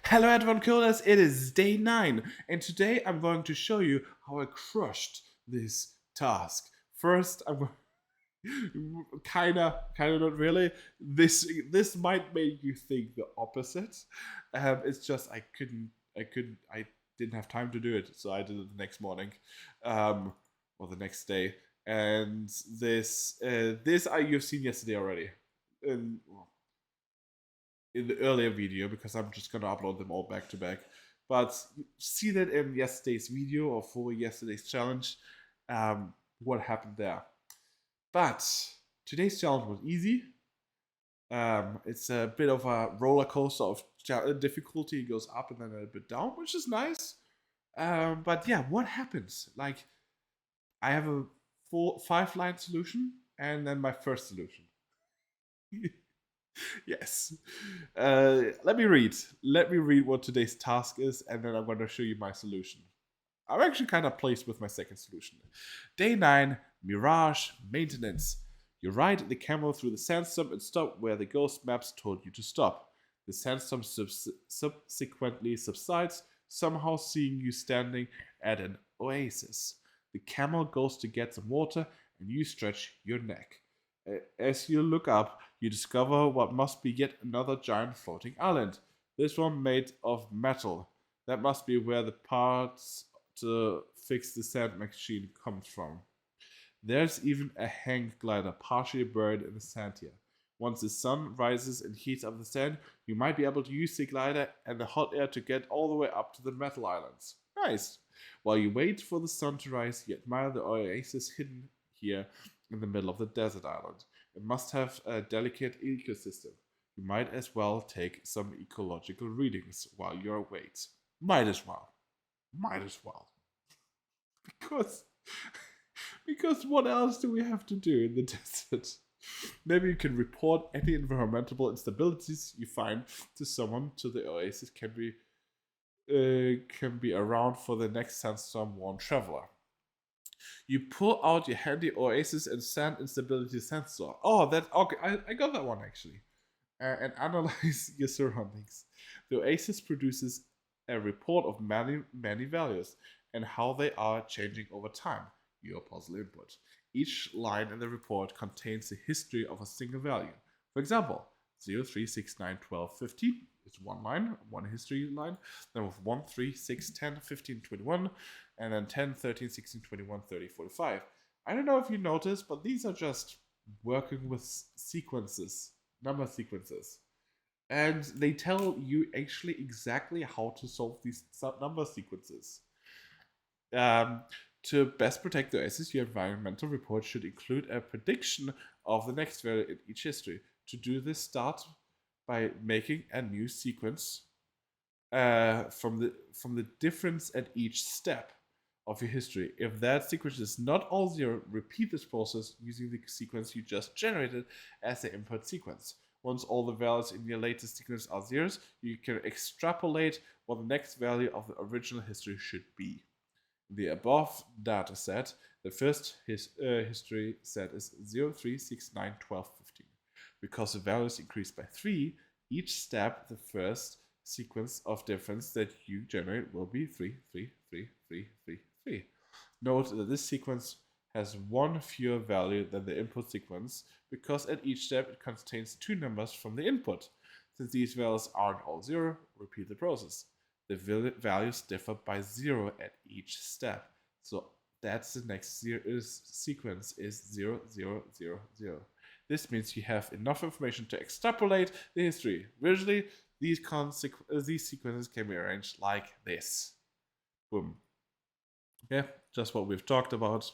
Hello everyone, coders, it is day 9 and today I'm going to show you how I crushed this task. First, I'm kinda not really. This might make you think the opposite. It's just I didn't have time to do it, so I did it the next morning, or the next day. And this you've seen yesterday already. Well, in the earlier video because I'm just gonna upload them all back to back. But see that in yesterday's video or for yesterday's challenge, what happened there. But today's challenge was easy. It's a bit of a roller coaster of difficulty. It goes up and then a bit down, which is nice. But yeah, what happens? Like, I have a 5-line solution and then my first solution. Yes. Let me read. Let me read what today's task is, and then I'm going to show you my solution. I'm actually kind of pleased with my second solution. Day 9, Mirage Maintenance. You ride the camel through the sandstorm and stop where the ghost maps told you to stop. The sandstorm subsequently subsides, somehow seeing you standing at an oasis. The camel goes to get some water, and you stretch your neck. As you look up, you discover what must be yet another giant floating island. This one made of metal. That must be where the parts to fix the sand machine comes from. There's even a hang glider partially buried in the sand here. Once the sun rises and heats up the sand, you might be able to use the glider and the hot air to get all the way up to the metal islands. Nice! While you wait for the sun to rise, you admire the oasis hidden here in the middle of the desert island. It must have a delicate ecosystem. You might as well take some ecological readings while you're away. Might as well. Might as well. Because what else do we have to do in the desert? Maybe you can report any environmental instabilities you find to someone to the oasis can be around for the next sandstorm-worn traveler. You pull out your handy oasis and sand instability sensor. Oh, that okay. I got that one actually. And analyze your surroundings. The oasis produces a report of many values and how they are changing over time. Your puzzle input. Each line in the report contains the history of a single value. For example, 0, 3, 6, 9, 12, 15 is one line, one history line. Then with 1, 3, 6, 10, 15, 21, and then 10, 13, 16, 21, 30, 45. I don't know if you noticed, but these are just working with sequences, number sequences. And they tell you actually exactly how to solve these number sequences. To best protect the oasis, your environmental report should include a prediction of the next value in each history. To do this, start by making a new sequence from the difference at each step of your history. If that sequence is not all 0, repeat this process using the sequence you just generated as the input sequence. Once all the values in your latest sequence are 0s, you can extrapolate what the next value of the original history should be. The above data set, the first history set is 0, 3, 6, 9, 12, 15. Because the values increase by 3, each step, the first sequence of difference that you generate will be 3, 3, 3, 3, 3, 3. Note that this sequence has one fewer value than the input sequence because at each step it contains 2 numbers from the input. Since these values aren't all 0, repeat the process. The values differ by 0 at each step. So that's the next sequence is 0, 0, 0, 0. This means you have enough information to extrapolate the history. Visually, these sequences can be arranged like this. Boom. Okay, just what we've talked about.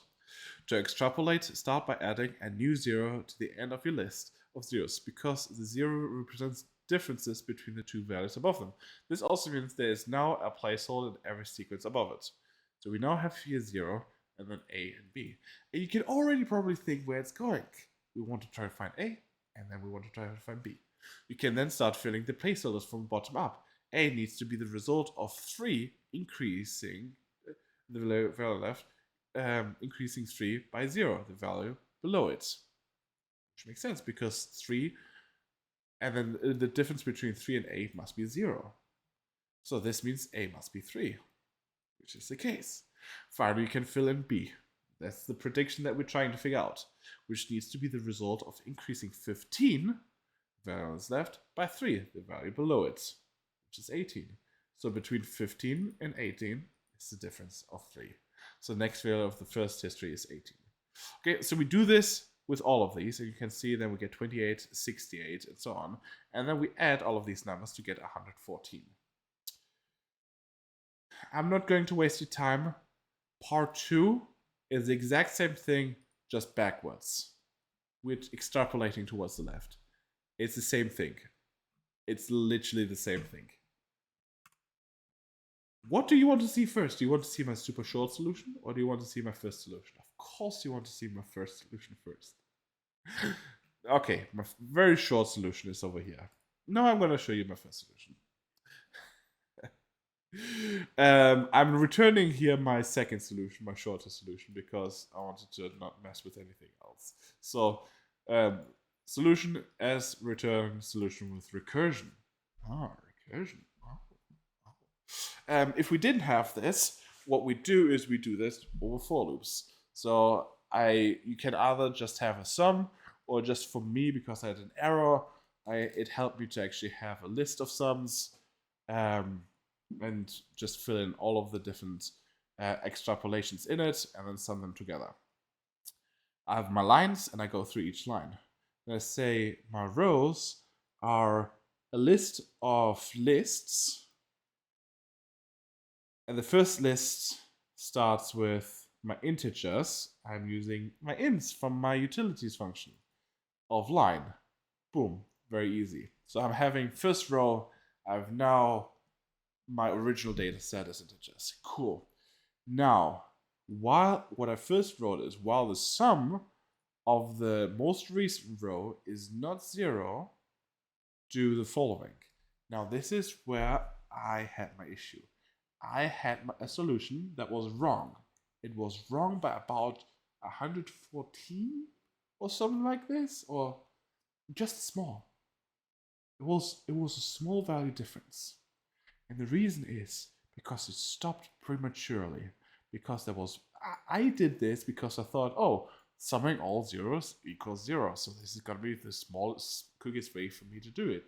To extrapolate, start by adding a new 0 to the end of your list of zeros, because the 0 represents differences between the 2 values above them. This also means there is now a placeholder in every sequence above it. So we now have here 0 and then A and B. And you can already probably think where it's going. We want to try to find A, and then we want to try to find B. You can then start filling the placeholders from the bottom up. A needs to be the result of 3 increasing the value left, increasing 3 by 0, the value below it. Which makes sense because 3, and then the difference between 3 and 8 must be 0. So this means A must be 3, which is the case. Finally, you can fill in B. That's the prediction that we're trying to figure out, which needs to be the result of increasing 15, value on its left, by 3, the value below it, which is 18. So between 15 and 18 is the difference of 3. So the next value of the first history is 18. Okay, so we do this with all of these, and you can see then we get 28, 68, and so on. And then we add all of these numbers to get 114. I'm not going to waste your time. Part 2 is the exact same thing, just backwards. We're extrapolating towards the left. It's the same thing. It's literally the same thing. What do you want to see first? Do you want to see my super short solution, or do you want to see my first solution? Of course you want to see my first solution first. Okay, my very short solution is over here. Now I'm going to show you my first solution. I'm returning here my second solution, my shorter solution, because I wanted to not mess with anything else. So, solution as return solution with recursion. Recursion. If we didn't have this, what we do is we do this over for loops. So you can either just have a sum, or just for me, because I had an error, it helped me to actually have a list of sums, and just fill in all of the different extrapolations in it, and then sum them together. I have my lines, and I go through each line. And I say my rows are a list of lists. And the first list starts with my integers. I'm using my ints from my utilities function of line. Boom, very easy. So I'm having first row, I've now my original data set as integers. Cool. Now, what I first wrote is while the sum of the most recent row is not 0, do the following. Now, this is where I had my issue. I had a solution that was wrong. It was wrong by about 114 or something like this, or just small. It was a small value difference. And the reason is because it stopped prematurely. Because there was, I did this because I thought, oh, summing all zeros equals 0. So this is going to be the smallest, quickest way for me to do it.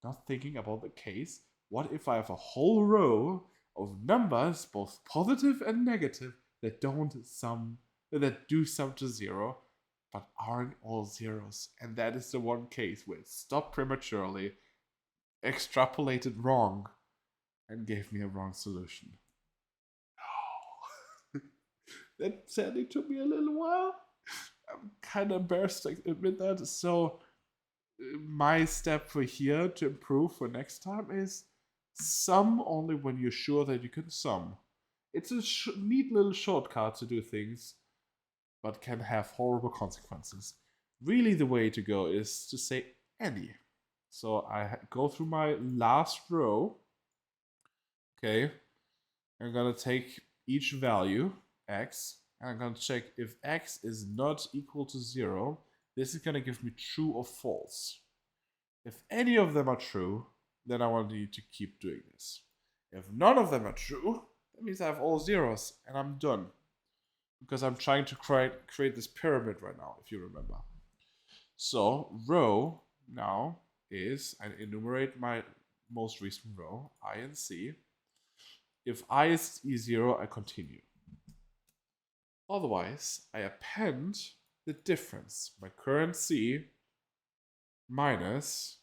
Not thinking about the case, what if I have a whole row of numbers, both positive and negative, that do sum to 0, but aren't all zeros. And that is the one case where it stopped prematurely, extrapolated wrong, and gave me a wrong solution. Oh. That sadly took me a little while. I'm kind of embarrassed to admit that. So my step for here to improve for next time is sum only when you're sure that you can sum. It's a neat little shortcut to do things, but can have horrible consequences. Really the way to go is to say any. So I go through my last row. Okay, I'm gonna take each value, x, and I'm gonna check if x is not equal to 0, this is gonna give me true or false. If any of them are true, then I want you to keep doing this. If none of them are true, that means I have all zeros, and I'm done. Because I'm trying to create this pyramid right now, if you remember. So, row now is, I enumerate my most recent row, I and C. If I is E0, I continue. Otherwise, I append the difference, my current C, minus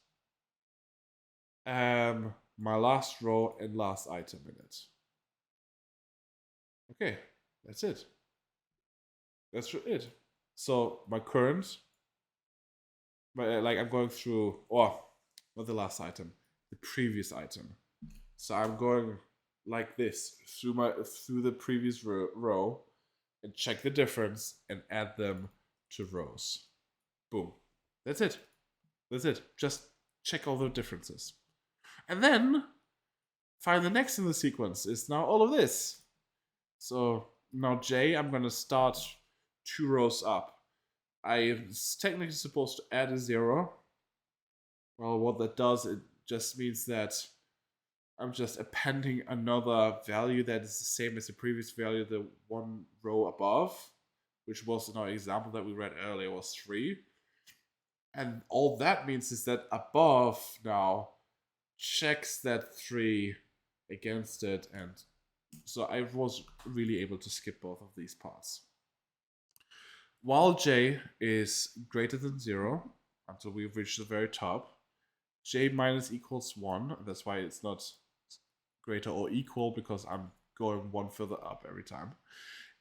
my last row and last item in it. Okay, that's it. That's it. So my current, like I'm going through, not the last item, the previous item. So I'm going like this through the previous row and check the difference and add them to rows. Boom. That's it. That's it. Just check all the differences. And then find the next in the sequence is now all of this. So now J, I'm going to start 2 rows up. I'm technically supposed to add a 0. Well, what that does, it just means that I'm just appending another value that is the same as the previous value, the one row above, which was in our example that we read earlier was 3. And all that means is that above now checks that 3 against it, and so I was really able to skip both of these parts. While j is greater than 0 until we've reached the very top, j minus equals 1. That's why it's not greater or equal, because I'm going one further up every time.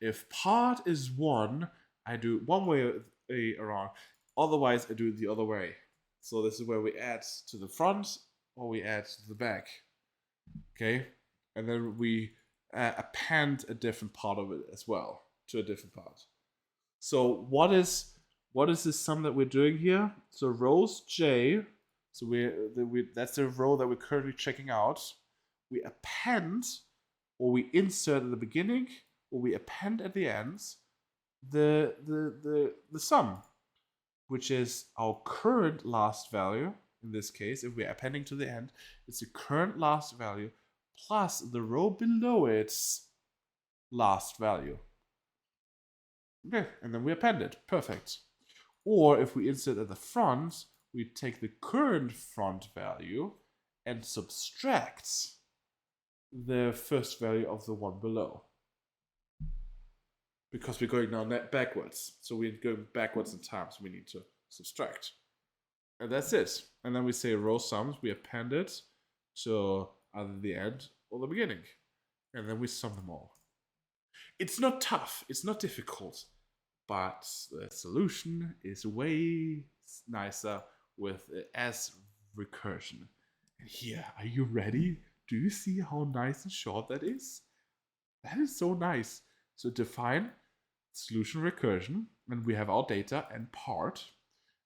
If part is 1, I do one way around. Otherwise, I do it the other way. So this is where we add to the front or we add to the back. Okay? And then we append a different part of it as well to a different part. So what is this sum that we're doing here? So rows j, so that's the row that we're currently checking out. We append, or we insert at the beginning, or we append at the ends, the sum, which is our current last value. In this case, if we're appending to the end, it's the current last value plus the row below its last value. Okay, and then we append it. Perfect. Or if we insert at the front, we take the current front value and subtract the first value of the one below. Because we're going now backwards. So we're going backwards in time, so we need to subtract. And that's it. And then we say row sums, we append it to either the end or the beginning. And then we sum them all. It's not tough, it's not difficult, but the solution is way nicer with as recursion. And here, are you ready? Do you see how nice and short that is? That is so nice. So define solution recursion, and we have our data and part,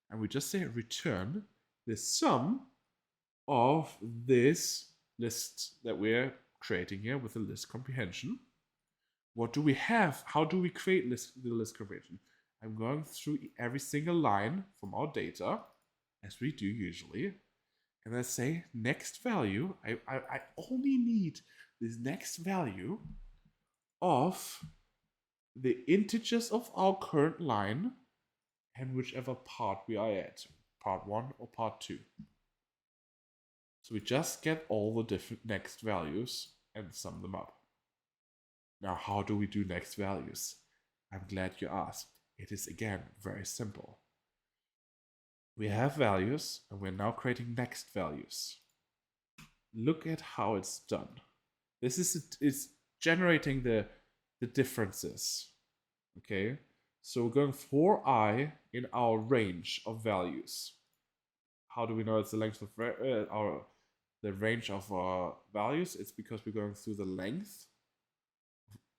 and we just say return the sum of this list that we're creating here with the list comprehension. What do we have? How do we create the list comprehension? I'm going through every single line from our data, as we do usually, and I say next value. I only need this next value of the integers of our current line and whichever part we are at, part 1 or part 2. So we just get all the different next values and sum them up. Now, how do we do next values? I'm glad you asked. It is, again, very simple. We have values, and we're now creating next values. Look at how it's done. This is generating the differences. Okay, so we're going for I in our range of values. How do we know it's the length of the range of our values? It's because we're going through the length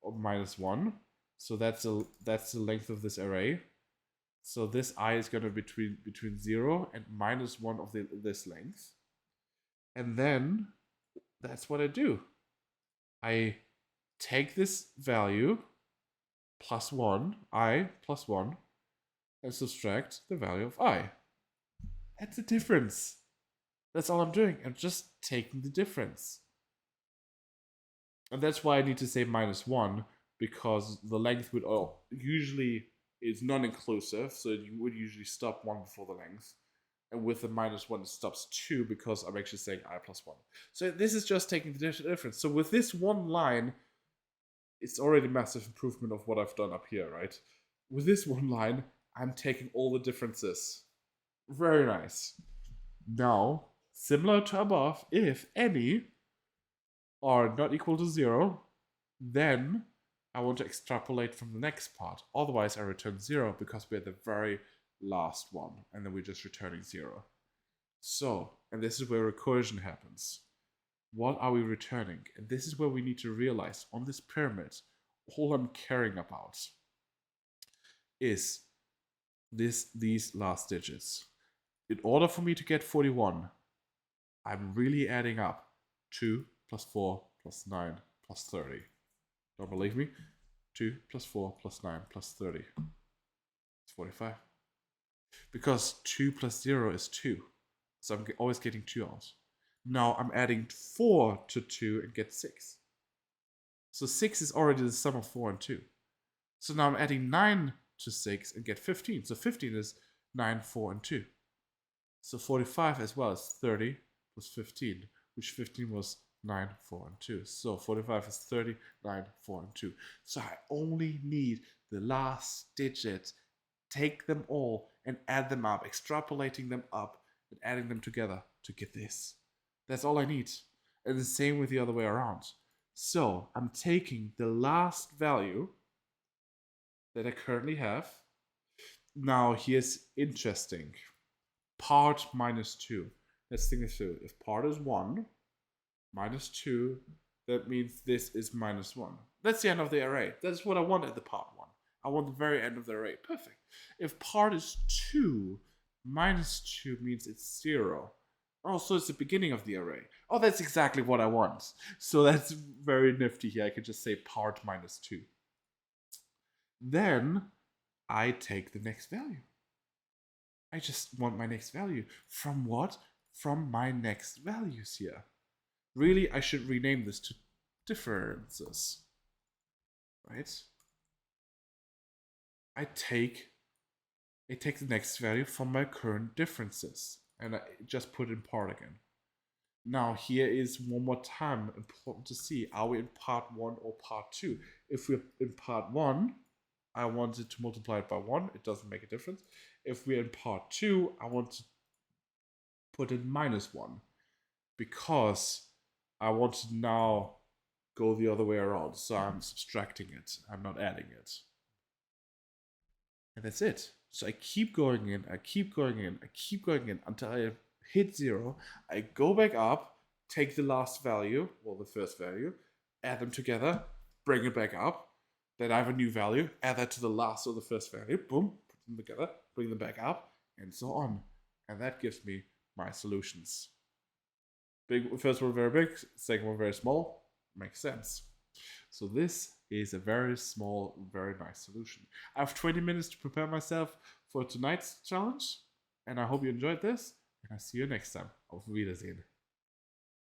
of -1. So that's the length of this array. So this I is going to be between 0 and -1 of this length. And then that's what I do. I take this value +1, I +1, and subtract the value of I. That's the difference. That's all I'm doing. I'm just taking the difference. And that's why I need to say -1, because the length would usually is non-inclusive, so you would usually stop 1 before the length. And with the -1, it stops 2 because I'm actually saying I +1. So this is just taking the difference. So with this one line, it's already a massive improvement of what I've done up here, right? With this one line, I'm taking all the differences. Very nice. Now, similar to above, if any are not equal to 0, then I want to extrapolate from the next part. Otherwise, I return 0 because we're the very last one, and then we're just returning 0. So, and this is where recursion happens. What are we returning? And this is where we need to realize on this pyramid, all I'm caring about is these last digits. In order for me to get 41, I'm really adding up 2 + 4 + 9 + 30. Don't believe me? 2 + 4 + 9 + 30. It's 45. Because 2 + 0 is 2. So I'm always getting 2 out. Now I'm adding 4 to 2 and get 6. So 6 is already the sum of 4 and 2. So now I'm adding 9 to 6 and get 15. So 15 is 9, 4, and 2. So 45 as well as 30 plus 15, which 15 was 9, 4, and 2. So 45 is 30, 9, 4, and 2. So I only need the last digit, take them all and add them up, extrapolating them up and adding them together to get this. That's all I need. And the same with the other way around. So I'm taking the last value that I currently have. Now here's interesting. Part minus 2. Let's think it through. If part is 1, minus 2, that means this is minus 1. That's the end of the array. That's what I want at the part 1. I want the very end of the array. Perfect. If part is 2, minus 2 means it's 0. Oh, so it's the beginning of the array. Oh, that's exactly what I want. So that's very nifty here. I can just say part minus 2. Then I take the next value. I just want my next value. From what? From my next values here. Really, I should rename this to differences. Right? I take the next value from my current differences. And I just put in part again. Now here is one more time important to see, are we in part 1 or part 2? If we're in part 1, I wanted to multiply it by 1, it doesn't make a difference. If we're in part 2, I want to put in minus 1 because I want to now go the other way around. So I'm subtracting it, I'm not adding it. And that's it. So I keep going in, I keep going in, I keep going in until I hit 0. I go back up, take the last value, or the first value, add them together, bring it back up. Then I have a new value, add that to the last or the first value, boom, put them together, bring them back up, and so on. And that gives me my solutions. First one very big, second one very small, makes sense. So this is a very small, very nice solution. I have 20 minutes to prepare myself for tonight's challenge, and I hope you enjoyed this, and I'll see you next time. Auf Wiedersehen.